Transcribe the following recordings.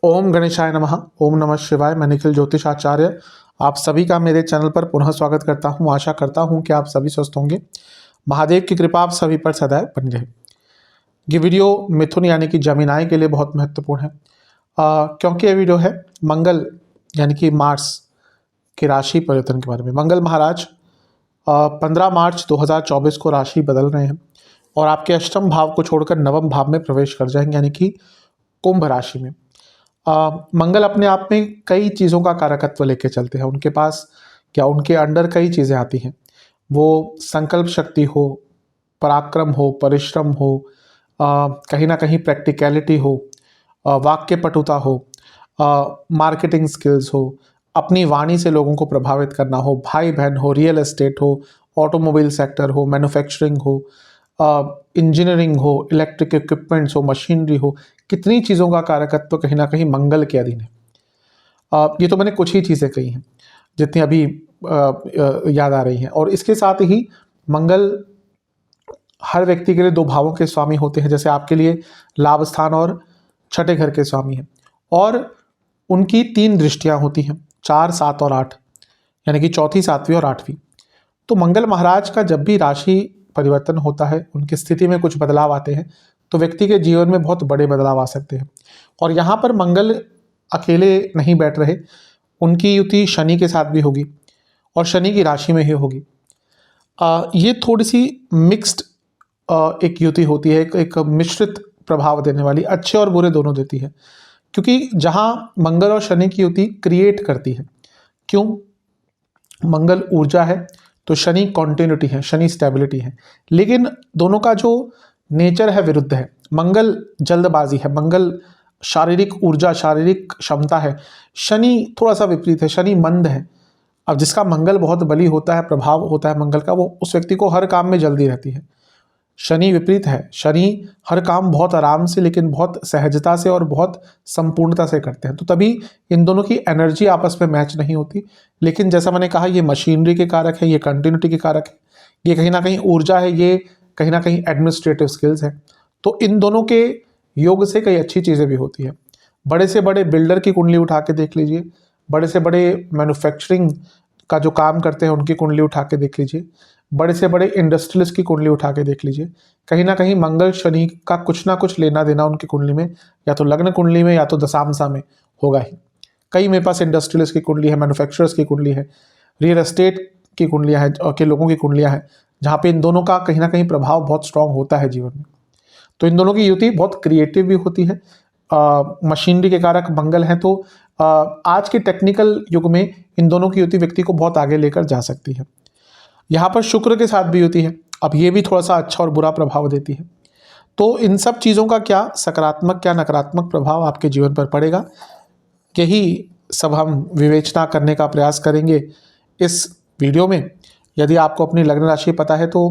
ओम गणेशाय नमः। ओम नमः शिवाय। मैं निखिल ज्योतिष आचार्य आप सभी का मेरे चैनल पर पुनः स्वागत करता हूं। आशा करता हूं कि आप सभी स्वस्थ होंगे। महादेव की कृपा आप सभी पर सदैव बनी रहे। ये वीडियो मिथुन यानी कि जमीनाई के लिए बहुत महत्वपूर्ण है, क्योंकि ये वीडियो है मंगल यानी कि मार्स की राशि परिवर्तन के बारे में। मंगल महाराज 15 मार्च 2024 को राशि बदल रहे हैं और आपके अष्टम भाव को छोड़कर नवम भाव में प्रवेश कर जाएंगे, यानी कि कुंभ राशि में। मंगल अपने आप में कई चीज़ों का कारकत्व लेके चलते हैं। उनके पास क्या उनके अंडर कई चीज़ें आती हैं। वो संकल्प शक्ति हो, पराक्रम हो, परिश्रम हो, कहीं ना कहीं प्रैक्टिकलिटी हो, वाक्य पटुता हो, मार्केटिंग स्किल्स हो, अपनी वाणी से लोगों को प्रभावित करना हो, भाई बहन हो, रियल एस्टेट हो, ऑटोमोबाइल सेक्टर हो, मैन्युफैक्चरिंग हो, इंजीनियरिंग हो, इलेक्ट्रिक इक्विपमेंट्स हो, मशीनरी हो, कितनी चीज़ों का कारकत्व कहीं ना कहीं मंगल के अधीन है। ये तो मैंने कुछ ही चीज़ें कही हैं जितनी अभी याद आ रही हैं। और इसके साथ ही मंगल हर व्यक्ति के लिए दो भावों के स्वामी होते हैं। जैसे आपके लिए लाभ स्थान और छठे घर के स्वामी हैं, और उनकी 3 दृष्टियां होती हैं, 4, 7 और 8, यानी कि चौथी, सातवीं और आठवीं। तो मंगल महाराज का जब भी राशि परिवर्तन होता है, उनकी स्थिति में कुछ बदलाव आते हैं, तो व्यक्ति के जीवन में बहुत बड़े बदलाव आ सकते हैं। और यहाँ पर मंगल अकेले नहीं बैठ रहे, उनकी युति शनि के साथ भी होगी और शनि की राशि में ही होगी। ये थोड़ी सी मिक्स्ड एक युति होती है, एक मिश्रित प्रभाव देने वाली, अच्छे और बुरे दोनों देती है। क्योंकि जहाँ मंगल और शनि की युति क्रिएट करती है, क्यों? मंगल ऊर्जा है तो शनि कॉन्टिन्यूटी है, शनि स्टेबिलिटी है। लेकिन दोनों का जो नेचर है विरुद्ध है। मंगल जल्दबाजी है, मंगल शारीरिक ऊर्जा, शारीरिक क्षमता है। शनि थोड़ा सा विपरीत है, शनि मंद है। अब जिसका मंगल बहुत बली होता है, प्रभाव होता है मंगल का, वो उस व्यक्ति को हर काम में जल्दी रहती है। शनि विपरीत है, शनि हर काम बहुत आराम से, लेकिन बहुत सहजता से और बहुत संपूर्णता से करते हैं। तो तभी इन दोनों की एनर्जी आपस में मैच नहीं होती। लेकिन जैसा मैंने कहा, ये मशीनरी के कारक है, ये कंटिन्यूटी के कारक है, ये कहीं ना कहीं ऊर्जा है, ये कहीं ना कहीं एडमिनिस्ट्रेटिव स्किल्स है। तो इन दोनों के योग से कई अच्छी चीज़ें भी होती है। बड़े से बड़े बिल्डर की कुंडली उठा के देख लीजिए, बड़े से बड़े मैन्युफैक्चरिंग का जो काम करते हैं उनकी कुंडली उठा के देख लीजिए, बड़े से बड़े इंडस्ट्रियलिस्ट की कुंडली उठा के देख लीजिए। कहीं ना कहीं मंगल शनि का कुछ ना कुछ लेना देना उनकी कुंडली में, या तो लग्न कुंडली में या तो दशांशा में होगा ही। कई मेरे पास इंडस्ट्रियलिस्ट की कुंडली है, मैन्युफैक्चरर्स की कुंडली है, रियल एस्टेट की कुंडलियाँ हैं, के लोगों की कुंडलियाँ हैं, जहाँ पे इन दोनों का कहीं ना कहीं प्रभाव बहुत स्ट्रांग होता है जीवन में। तो इन दोनों की युति बहुत क्रिएटिव भी होती है। मशीनरी के कारक मंगल हैं, तो आज के टेक्निकल युग में इन दोनों की युति व्यक्ति को बहुत आगे लेकर जा सकती है। यहाँ पर शुक्र के साथ भी युति है, अब ये भी थोड़ा सा अच्छा और बुरा प्रभाव देती है। तो इन सब चीज़ों का क्या सकारात्मक क्या नकारात्मक प्रभाव आपके जीवन पर पड़ेगा, यही सब हम विवेचना करने का प्रयास करेंगे इस वीडियो में। यदि आपको अपनी लग्न राशि पता है तो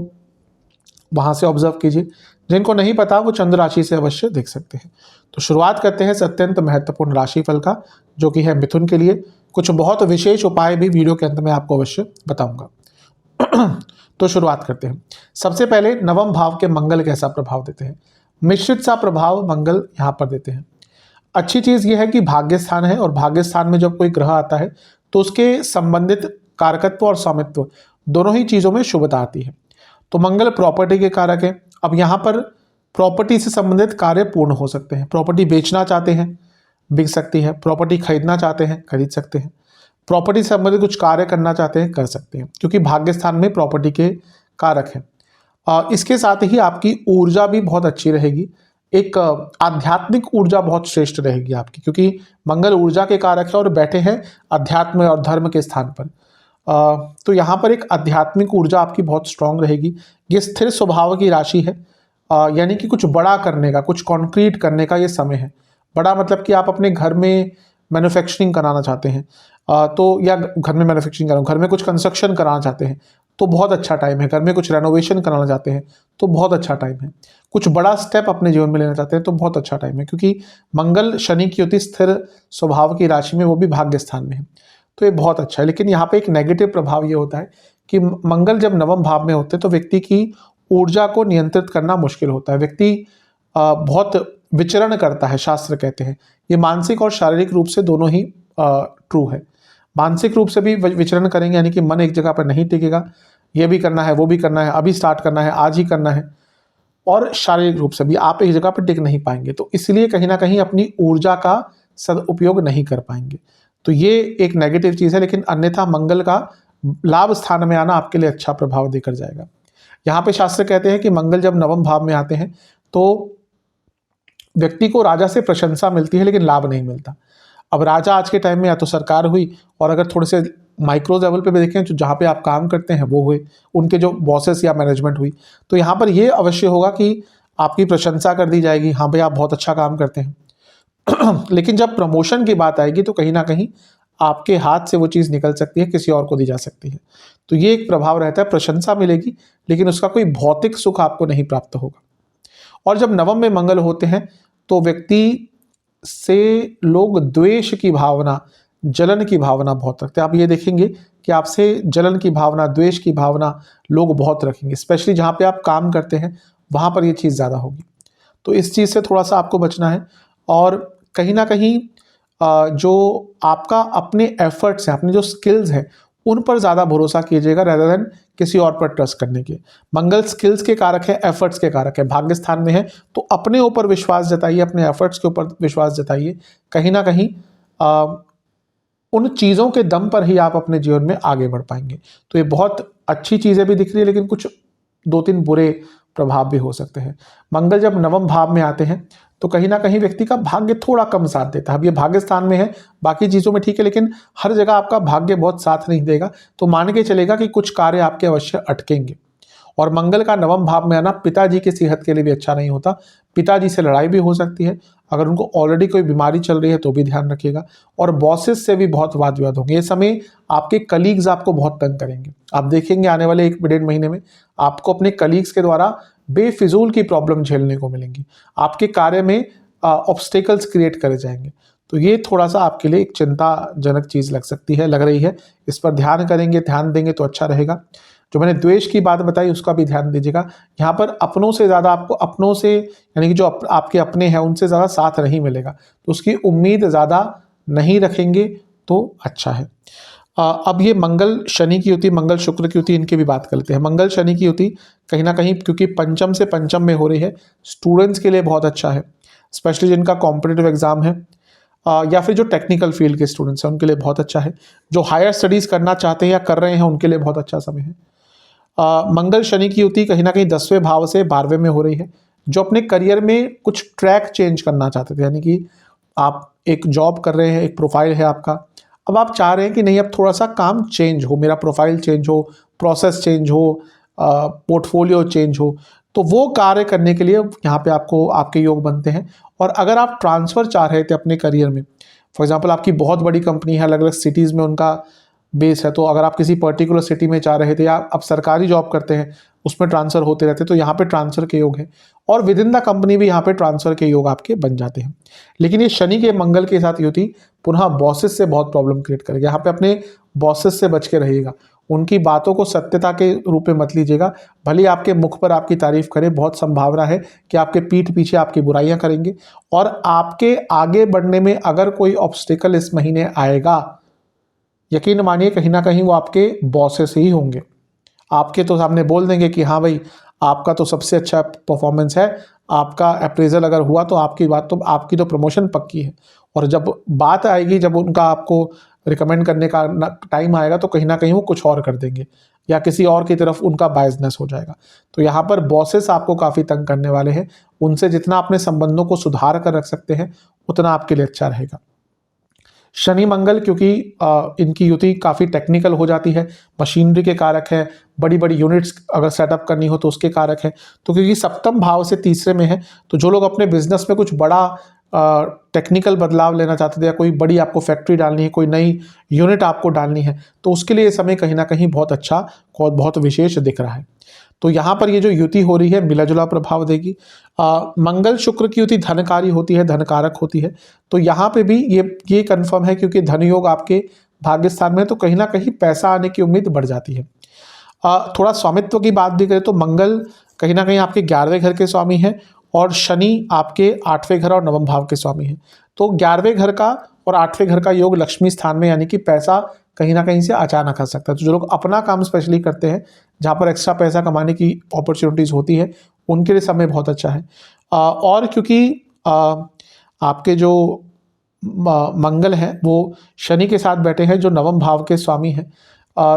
वहाँ से ऑब्जर्व कीजिए, जिनको नहीं पता वो चंद्र राशि से अवश्य देख सकते हैं। तो शुरुआत करते हैं अत्यंत महत्वपूर्ण राशिफल का, जो कि है मिथुन के लिए। कुछ बहुत विशेष उपाय भी वीडियो के अंत में आपको अवश्य बताऊंगा। तो शुरुआत करते हैं। सबसे पहले नवम भाव के मंगल कैसा प्रभाव देते हैं। मिश्रित सा प्रभाव मंगल यहाँ पर देते हैं। अच्छी चीज़ यह है कि भाग्य स्थान है, और भाग्य स्थान में जब कोई ग्रह आता है तो उसके संबंधित कारकत्व और स्वामित्व दोनों ही चीज़ों में शुभता आती है। तो मंगल प्रॉपर्टी के कारक है। अब यहाँ पर प्रॉपर्टी से संबंधित कार्य पूर्ण हो सकते हैं। प्रॉपर्टी बेचना चाहते हैं, बिक सकती है। प्रॉपर्टी खरीदना चाहते हैं, खरीद सकते हैं। प्रॉपर्टी से संबंधित कुछ कार्य करना चाहते हैं, कर सकते हैं, क्योंकि भाग्य स्थान में प्रॉपर्टी के कारक हैं। इसके साथ ही आपकी ऊर्जा भी बहुत अच्छी रहेगी। एक आध्यात्मिक ऊर्जा बहुत श्रेष्ठ रहेगी आपकी, क्योंकि मंगल ऊर्जा के कारक है और बैठे हैं अध्यात्म और धर्म के स्थान पर। तो यहाँ पर एक आध्यात्मिक ऊर्जा आपकी बहुत स्ट्रांग रहेगी। ये स्थिर स्वभाव की राशि है, यानी कि कुछ बड़ा करने का, कुछ कॉन्क्रीट करने का ये समय है। बड़ा मतलब कि आप अपने घर में मैन्युफैक्चरिंग कराना चाहते हैं, तो या घर में मैन्युफैक्चरिंग कराओ, घर में कुछ कंस्ट्रक्शन कराना चाहते हैं तो बहुत अच्छा टाइम है। घर में कुछ रेनोवेशन कराना चाहते हैं तो बहुत अच्छा टाइम है। कुछ बड़ा स्टेप अपने जीवन में लेना चाहते हैं तो बहुत अच्छा टाइम है, क्योंकि मंगल शनि की युति स्थिर स्वभाव की राशि में, वो भी भाग्य स्थान में है, तो ये बहुत अच्छा है। लेकिन यहाँ पे एक नेगेटिव प्रभाव ये होता है कि मंगल जब नवम भाव में होते हैं तो व्यक्ति की ऊर्जा को नियंत्रित करना मुश्किल होता है। व्यक्ति बहुत विचरण करता है, शास्त्र कहते हैं। ये मानसिक और शारीरिक रूप से दोनों ही ट्रू है। मानसिक रूप से भी विचरण करेंगे, यानी कि मन एक जगह पर नहीं टिकेगा, ये भी करना है, वो भी करना है, अभी स्टार्ट करना है, आज ही करना है। और शारीरिक रूप से भी आप एक जगह पर टिक नहीं पाएंगे, तो इसलिए कहीं ना कहीं अपनी ऊर्जा का सदुपयोग नहीं कर पाएंगे। तो ये एक नेगेटिव चीज़ है, लेकिन अन्यथा मंगल का लाभ स्थान में आना आपके लिए अच्छा प्रभाव देकर जाएगा। यहाँ पे शास्त्र कहते हैं कि मंगल जब नवम भाव में आते हैं तो व्यक्ति को राजा से प्रशंसा मिलती है, लेकिन लाभ नहीं मिलता। अब राजा आज के टाइम में या तो सरकार हुई, और अगर थोड़े से माइक्रो लेवल पे भी देखें तो जहाँ पे आप काम करते हैं वो हुए, उनके जो बॉसेस या मैनेजमेंट हुई, तो यहाँ पर ये अवश्य होगा कि आपकी प्रशंसा कर दी जाएगी, हाँ भाई आप बहुत अच्छा काम करते हैं। लेकिन जब प्रमोशन की बात आएगी तो कहीं ना कहीं आपके हाथ से वो चीज़ निकल सकती है, किसी और को दी जा सकती है। तो ये एक प्रभाव रहता है, प्रशंसा मिलेगी लेकिन उसका कोई भौतिक सुख आपको नहीं प्राप्त होगा। और जब नवम में मंगल होते हैं तो व्यक्ति से लोग द्वेष की भावना, जलन की भावना बहुत रखते हैं। आप ये देखेंगे कि आपसे जलन की भावना, द्वेष की भावना लोग बहुत रखेंगे, स्पेशली जहाँ पे आप काम करते हैं वहाँ पर ये चीज़ ज़्यादा होगी। तो इस चीज़ से थोड़ा सा आपको बचना है। और कहीं ना कहीं जो आपका अपने एफर्ट्स हैं, अपने जो स्किल्स हैं, उन पर ज़्यादा भरोसा कीजिएगा रेदर देन किसी और पर ट्रस्ट करने के। मंगल स्किल्स के कारक है, एफर्ट्स के कारक है, भाग्य स्थान में है, तो अपने ऊपर विश्वास जताइए, अपने एफर्ट्स के ऊपर विश्वास जताइए। कहीं ना कहीं उन चीज़ों के दम पर ही आप अपने जीवन में आगे बढ़ पाएंगे। तो ये बहुत अच्छी चीज़ें भी दिख रही है, लेकिन कुछ 2-3 बुरे प्रभाव भी हो सकते हैं। मंगल जब नवम भाव में आते हैं तो कहीं ना कहीं व्यक्ति का भाग्य थोड़ा कम साथ देता है। अब ये भाग्य स्थान में है, बाकी चीज़ों में ठीक है, लेकिन हर जगह आपका भाग्य बहुत साथ नहीं देगा। तो मान के चलेगा कि कुछ कार्य आपके अवश्य अटकेंगे। और मंगल का नवम भाव में आना पिताजी की सेहत के लिए भी अच्छा नहीं होता। पिताजी से लड़ाई भी हो सकती है, अगर उनको ऑलरेडी कोई बीमारी चल रही है तो भी ध्यान रखिएगा। और बॉसेस से भी बहुत वाद विवाद होंगे। ये समय आपके कलीग्स आपको बहुत तंग करेंगे। आप देखेंगे आने वाले 1-1.5 महीने में आपको अपने कलीग्स के द्वारा बेफिजूल की प्रॉब्लम झेलने को मिलेंगी। आपके कार्य में ऑब्स्टेकल्स क्रिएट करे जाएंगे। तो ये थोड़ा सा आपके लिए एक चिंताजनक चीज़ लग रही है। इस पर ध्यान करेंगे, ध्यान देंगे तो अच्छा रहेगा। जो मैंने द्वेष की बात बताई उसका भी ध्यान दीजिएगा। यहाँ पर अपनों से ज़्यादा आपको अपनों से, यानी कि जो आपके अपने हैं उनसे ज़्यादा साथ नहीं मिलेगा, तो उसकी उम्मीद ज़्यादा नहीं रखेंगे तो अच्छा है। अब ये मंगल शनि की युति, मंगल शुक्र की युति, इनकी भी बात करते हैं। मंगल शनि की युति कहीं ना कहीं क्योंकि पंचम से पंचम में हो रही है, स्टूडेंट्स के लिए बहुत अच्छा है, स्पेशली जिनका कॉम्पिटिटिव एग्जाम है या फिर जो टेक्निकल फील्ड के स्टूडेंट्स हैं उनके लिए बहुत अच्छा है। जो हायर स्टडीज़ करना चाहते हैं या कर रहे हैं उनके लिए बहुत अच्छा समय है। मंगल शनि की युति कहीं ना कहीं 10वें भाव से 12वें में हो रही है। जो अपने करियर में कुछ ट्रैक चेंज करना चाहते थे, यानी कि आप एक जॉब कर रहे हैं, एक प्रोफाइल है आपका, अब आप चाह रहे हैं कि नहीं अब थोड़ा सा काम चेंज हो, मेरा प्रोफाइल चेंज हो, प्रोसेस चेंज हो, पोर्टफोलियो चेंज हो, तो वो कार्य करने के लिए यहाँ पे आपको आपके योग बनते हैं। और अगर आप ट्रांसफ़र चाह रहे थे अपने करियर में, फॉर एग्जांपल आपकी बहुत बड़ी कंपनी है, अलग अलग सिटीज़ में उनका बेस है, तो अगर आप किसी पर्टिकुलर सिटी में चाह रहे थे या आप सरकारी जॉब करते हैं उसमें ट्रांसफ़र होते रहते, तो यहाँ पे ट्रांसफ़र के योग हैं। और विद इन द कंपनी भी यहाँ पे ट्रांसफ़र के योग आपके बन जाते हैं। लेकिन ये शनि के मंगल के साथ युति पुनः बॉसेस से बहुत प्रॉब्लम क्रिएट करेगा। यहाँ पे अपने बॉसेस से बच के रहिएगा, उनकी बातों को सत्यता के रूप में मत लीजिएगा। भले आपके मुख पर आपकी तारीफ करें, बहुत संभावना है कि आपके पीठ पीछे आपकी बुराइयां करेंगे। और आपके आगे बढ़ने में अगर कोई ऑब्स्टिकल इस महीने आएगा, यकीन मानिए कहीं ना कहीं वो आपके बॉसेस ही होंगे। आपके तो सामने बोल देंगे कि हाँ भाई आपका तो सबसे अच्छा परफॉर्मेंस है, आपका अप्रेजल अगर हुआ तो आपकी तो प्रमोशन पक्की है। और जब बात आएगी, जब उनका आपको रिकमेंड करने का टाइम आएगा, तो कहीं ना कहीं वो कुछ और कर देंगे या किसी और की तरफ उनका बायसनेस हो जाएगा। तो यहाँ पर बॉसेस आपको काफ़ी तंग करने वाले हैं। उनसे जितना अपने संबंधों को सुधार कर रख सकते हैं उतना आपके लिए अच्छा रहेगा। शनि मंगल क्योंकि इनकी युति काफ़ी टेक्निकल हो जाती है, मशीनरी के कारक है, बड़ी बड़ी यूनिट्स अगर सेटअप करनी हो तो उसके कारक है। तो क्योंकि सप्तम भाव से तीसरे में है, तो जो लोग अपने बिजनेस में कुछ बड़ा टेक्निकल बदलाव लेना चाहते थे या कोई बड़ी आपको फैक्ट्री डालनी है, कोई नई यूनिट आपको डालनी है, तो उसके लिए ये समय कहीं ना कहीं बहुत अच्छा और बहुत विशेष दिख रहा है। तो यहाँ पर ये जो युति हो रही है मिला जुला प्रभाव देगी। मंगल शुक्र की युति धनकारी होती है, धनकारक होती है। तो यहाँ पे भी ये कंफर्म है क्योंकि धन योग आपके भाग्य स्थान में है, तो कहीं ना कहीं पैसा आने की उम्मीद बढ़ जाती है। थोड़ा स्वामित्व की बात भी करें तो मंगल कहीं ना कहीं आपके 11वें घर के स्वामी हैं और शनि आपके 8वें घर और 9वें भाव के स्वामी हैं। तो 11वें घर का और 8वें घर का योग लक्ष्मी स्थान में, यानी कि पैसा कहीं ना कहीं से अचानक आ सकता है। तो जो लोग अपना काम स्पेशली करते हैं, जहाँ पर एक्स्ट्रा पैसा कमाने की अपॉर्चुनिटीज़ होती है, उनके लिए समय बहुत अच्छा है। और क्योंकि आपके जो मंगल हैं वो शनि के साथ बैठे हैं जो 9वें भाव के स्वामी हैं,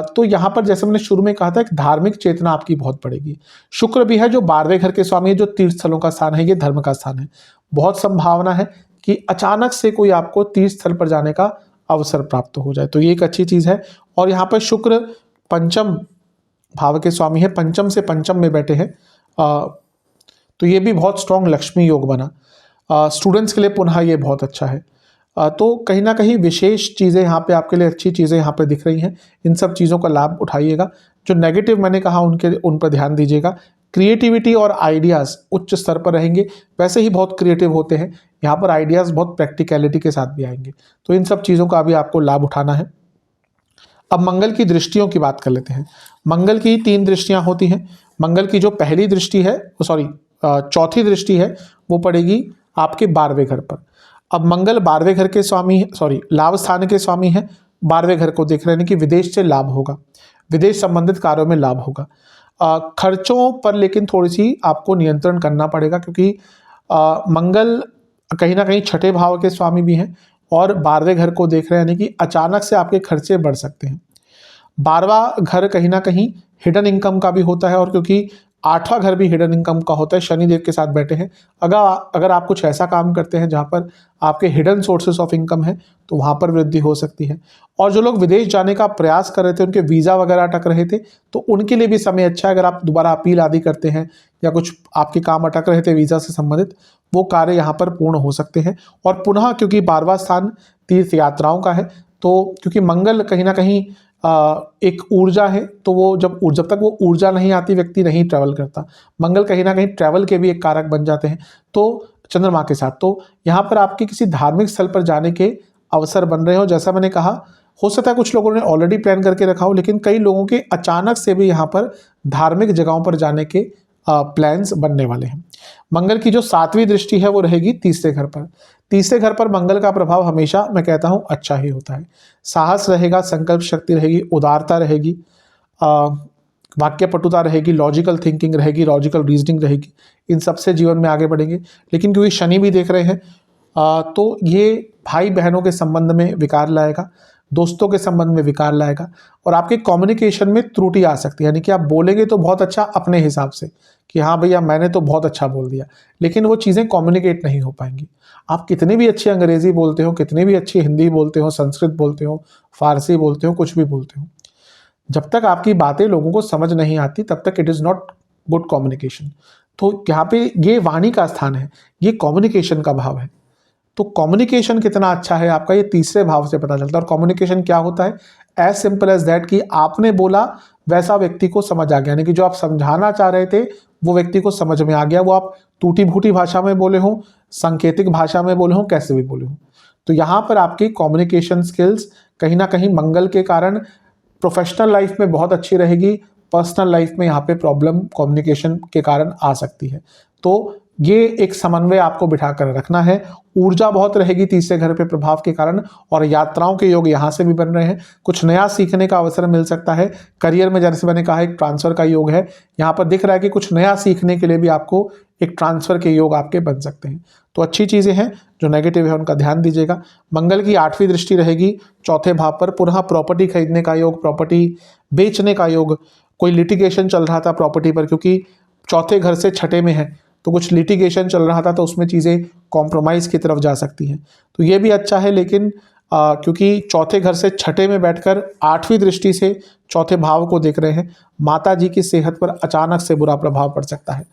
तो यहाँ पर जैसे मैंने शुरू में कहा था, एक धार्मिक चेतना आपकी बहुत बढ़ेगी। शुक्र भी है जो 12वें घर के स्वामी है, जो तीर्थ स्थलों का स्थान है, ये धर्म का स्थान है। बहुत संभावना है कि अचानक से कोई आपको तीर्थ स्थल पर जाने का अवसर प्राप्त हो जाए, तो ये एक अच्छी चीज़ है। और यहाँ पर शुक्र पंचम भाव के स्वामी है, पंचम से पंचम में बैठे हैं, तो ये भी बहुत स्ट्रॉन्ग लक्ष्मी योग बना। स्टूडेंट्स के लिए पुनः ये बहुत अच्छा है। तो कहीं ना कहीं विशेष चीज़ें यहाँ पे आपके लिए, अच्छी चीज़ें यहाँ पे दिख रही हैं। इन सब चीज़ों का लाभ उठाइएगा। जो नेगेटिव मैंने कहा उन पर ध्यान दीजिएगा। क्रिएटिविटी और आइडियाज़ उच्च स्तर पर रहेंगे, वैसे ही बहुत क्रिएटिव होते हैं, यहाँ पर आइडियाज़ बहुत प्रैक्टिकलिटी के साथ भी आएंगे। तो इन सब चीज़ों का भी आपको लाभ उठाना है। अब मंगल की दृष्टियों की बात कर लेते हैं। मंगल की 3 दृष्टियाँ होती हैं। मंगल की जो पहली दृष्टि है, चौथी दृष्टि है, वो पड़ेगी आपके 12वें घर पर। अब मंगल 12वें घर के स्वामी, लाभ स्थान के स्वामी है, 12वें घर को देख रहे हैं कि विदेश से लाभ होगा, विदेश संबंधित कार्यों में लाभ होगा। खर्चों पर लेकिन थोड़ी सी आपको नियंत्रण करना पड़ेगा, क्योंकि मंगल कहीं ना कहीं 6ठे भाव के स्वामी भी हैं और 12वें घर को देख रहे हैं, यानी कि अचानक से आपके खर्चे बढ़ सकते हैं। 12वां घर कहीं ना कहीं हिडन इनकम का भी होता है, और क्योंकि 8वां घर भी हिडन इनकम का होता है, शनिदेव के साथ बैठे हैं। अगर आप कुछ ऐसा काम करते हैं जहाँ पर आपके हिडन सोर्सेस ऑफ इनकम है, तो वहाँ पर वृद्धि हो सकती है। और जो लोग विदेश जाने का प्रयास कर रहे थे, उनके वीज़ा वगैरह अटक रहे थे, तो उनके लिए भी समय अच्छा है। अगर आप दोबारा अपील आदि करते हैं या कुछ आपके काम अटक रहे थे वीज़ा से संबंधित, वो कार्य यहाँ पर पूर्ण हो सकते हैं। और पुनः क्योंकि 12वां स्थान तीर्थ यात्राओं का है, तो क्योंकि मंगल कहीं ना कहीं एक ऊर्जा है, तो वो जब तक वो ऊर्जा नहीं आती, व्यक्ति नहीं ट्रैवल करता। मंगल कहीं ना कहीं ट्रैवल के भी एक कारक बन जाते हैं, तो चंद्रमा के साथ। तो यहाँ पर आपके किसी धार्मिक स्थल पर जाने के अवसर बन रहे हो। जैसा मैंने कहा, हो सकता है कुछ लोगों ने ऑलरेडी प्लान करके रखा हो, लेकिन कई लोगों के अचानक से भी यहाँ पर धार्मिक जगहों पर जाने के प्लान्स बनने वाले हैं। मंगल की जो 7वीं दृष्टि है वो रहेगी तीसरे घर पर। तीसरे घर पर मंगल का प्रभाव हमेशा, मैं कहता हूँ, अच्छा ही होता है। साहस रहेगा, संकल्प शक्ति रहेगी, उदारता रहेगी, वाक्यपटुता रहेगी, लॉजिकल थिंकिंग रहेगी, लॉजिकल रीजनिंग रहेगी। इन सबसे जीवन में आगे बढ़ेंगे। लेकिन क्योंकि शनि भी देख रहे हैं, तो ये भाई बहनों के संबंध में विकार लाएगा, दोस्तों के संबंध में विकार लाएगा, और आपके कम्युनिकेशन में त्रुटि आ सकती है। यानी कि आप बोलेंगे तो बहुत अच्छा अपने हिसाब से कि हाँ भैया मैंने तो बहुत अच्छा बोल दिया, लेकिन वो चीज़ें कम्युनिकेट नहीं हो पाएंगी। आप कितनी भी अच्छी अंग्रेजी बोलते हो, कितनी भी अच्छी हिंदी बोलते हो, संस्कृत बोलते हो, फारसी बोलते हो, कुछ भी बोलते हो, जब तक आपकी बातें लोगों को समझ नहीं आती, तब तक it is not good communication. तो यहाँ पे ये वाणी का स्थान है, ये कम्युनिकेशन का भाव है। तो कम्युनिकेशन कितना अच्छा है आपका, ये तीसरे भाव से पता चलता है। और कम्युनिकेशन क्या होता है? एज सिंपल एज दैट, कि आपने बोला वैसा व्यक्ति को समझ आ गया, यानी कि जो आप समझाना चाह रहे थे वो व्यक्ति को समझ में आ गया। वो आप टूटी फूटी भाषा में बोले हो, सांकेतिक भाषा में बोले हो, कैसे भी बोले हो। तो यहाँ पर आपकी कम्युनिकेशन स्किल्स कहीं ना कहीं मंगल के कारण प्रोफेशनल लाइफ में बहुत अच्छी रहेगी, पर्सनल लाइफ में यहाँ पे प्रॉब्लम कम्युनिकेशन के कारण आ सकती है। तो ये एक समन्वय आपको बिठा कर रखना है। ऊर्जा बहुत रहेगी तीसरे घर पे प्रभाव के कारण, और यात्राओं के योग यहाँ से भी बन रहे हैं। कुछ नया सीखने का अवसर मिल सकता है। करियर में जैसे मैंने कहा, एक ट्रांसफर का योग है, यहाँ पर दिख रहा है कि कुछ नया सीखने के लिए भी आपको एक ट्रांसफर के योग आपके बन सकते हैं। तो अच्छी चीज़ें हैं। जो नेगेटिव है उनका ध्यान दीजिएगा। मंगल की 8वीं दृष्टि रहेगी चौथे भाव पर। पुनः प्रॉपर्टी खरीदने का योग, प्रॉपर्टी बेचने का योग। कोई लिटिगेशन चल रहा था प्रॉपर्टी पर, क्योंकि चौथे घर से 6ठे में है, तो कुछ लिटिगेशन चल रहा था, तो उसमें चीज़ें कॉम्प्रोमाइज़ की तरफ जा सकती हैं। तो ये भी अच्छा है। लेकिन क्योंकि चौथे घर से 6ठे में बैठकर 8वीं दृष्टि से चौथे भाव को देख रहे हैं, माता जी की सेहत पर अचानक से बुरा प्रभाव पड़ सकता है।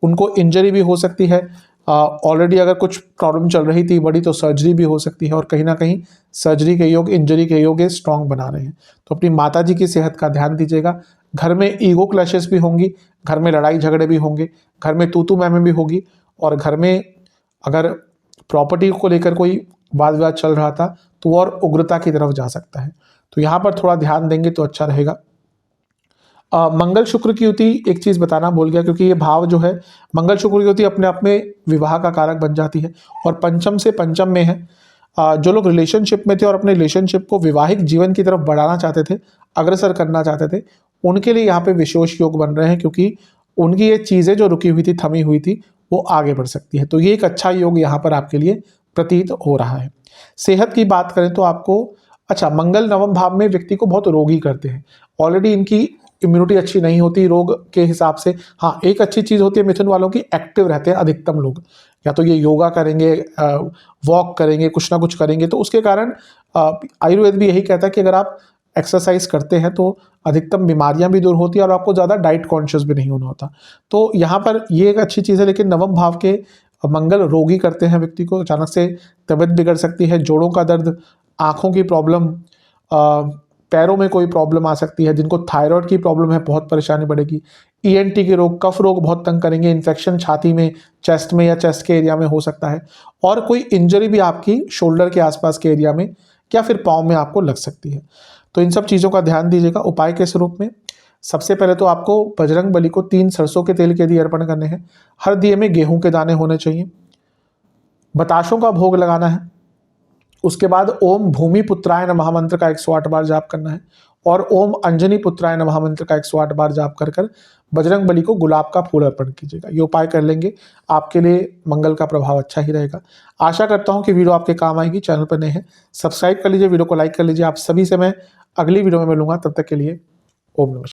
उनको इंजरी भी हो सकती है। ऑलरेडी अगर कुछ प्रॉब्लम चल रही थी बड़ी, तो सर्जरी भी हो सकती है, और कहीं ना कहीं सर्जरी के योग, इंजरी के योग ये स्ट्रॉन्ग बना रहे हैं। तो अपनी माता जी की सेहत का ध्यान दीजिएगा। घर में ईगो क्लैशेस भी होंगी, घर में लड़ाई झगड़े भी होंगे, घर में तू मैं भी होगी, और घर में अगर प्रॉपर्टी को लेकर कोई वाद विवाद चल रहा था तो और उग्रता की तरफ जा सकता है। तो यहाँ पर थोड़ा ध्यान देंगे तो अच्छा रहेगा। मंगल शुक्र की युति, एक चीज़ बताना भूल गया, क्योंकि ये भाव जो है मंगल शुक्र की युति अपने आप में विवाह का कारक बन जाती है और पंचम से पंचम में है। जो लोग रिलेशनशिप में थे और अपने रिलेशनशिप को वैवाहिक जीवन की तरफ बढ़ाना चाहते थे, अग्रसर करना चाहते थे, उनके लिए यहाँ पे विशेष योग बन रहे हैं, क्योंकि उनकी ये चीज़ें जो रुकी हुई थी, थमी हुई थी, वो आगे बढ़ सकती है। तो ये एक अच्छा योग यहाँ पर आपके लिए प्रतीत हो रहा है। सेहत की बात करें तो आपको, अच्छा, मंगल नवम भाव में व्यक्ति को बहुत रोगी करते हैं। ऑलरेडी इनकी इम्यूनिटी अच्छी नहीं होती रोग के हिसाब से। हाँ, एक अच्छी चीज़ होती है मिथुन वालों की, एक्टिव रहते हैं अधिकतम लोग, या तो ये योगा करेंगे, वॉक करेंगे, कुछ ना कुछ करेंगे, तो उसके कारण आयुर्वेद भी यही कहता है कि अगर आप एक्सरसाइज करते हैं तो अधिकतम बीमारियां भी दूर होती है और आपको ज़्यादा डाइट कॉन्शियस भी नहीं होना होता। तो यहाँ पर ये एक अच्छी चीज़ है, लेकिन नवम भाव के मंगल रोगी करते हैं व्यक्ति को, अचानक से तबीयत बिगड़ सकती है, जोड़ों का दर्द, आँखों की प्रॉब्लम, पैरों में कोई प्रॉब्लम आ सकती है। जिनको थायराइड की प्रॉब्लम है बहुत परेशानी बढ़ेगी। ईएनटी के रोग, कफ रोग बहुत तंग करेंगे, इन्फेक्शन छाती में, चेस्ट में या चेस्ट के एरिया में हो सकता है, और कोई इंजरी भी आपकी शोल्डर के आसपास के एरिया में या फिर पाँव में आपको लग सकती है। तो इन सब चीज़ों का ध्यान दीजिएगा। उपाय के स्वरूप में सबसे पहले तो आपको बजरंग बली को 3 सरसों के तेल के दिए अर्पण करने हैं। हर दिए में गेहूं के दाने होने चाहिए। बताशों का भोग लगाना है। उसके बाद ओम भूमि पुत्राय नमः मंत्र का 108 बार जाप करना है और ओम अंजनी पुत्राय नमः मंत्र का 108 बार जाप कर कर बजरंग बली को गुलाब का फूल अर्पण कीजिएगा। ये उपाय कर लेंगे, आपके लिए मंगल का प्रभाव अच्छा ही रहेगा। आशा करता हूँ कि वीडियो आपके काम आएगी। चैनल पर नए हैं, सब्सक्राइब कर लीजिए, वीडियो को लाइक कर लीजिए। आप सभी से मैं अगली वीडियो में मिलूंगा, तब तक के लिए ओम नमः।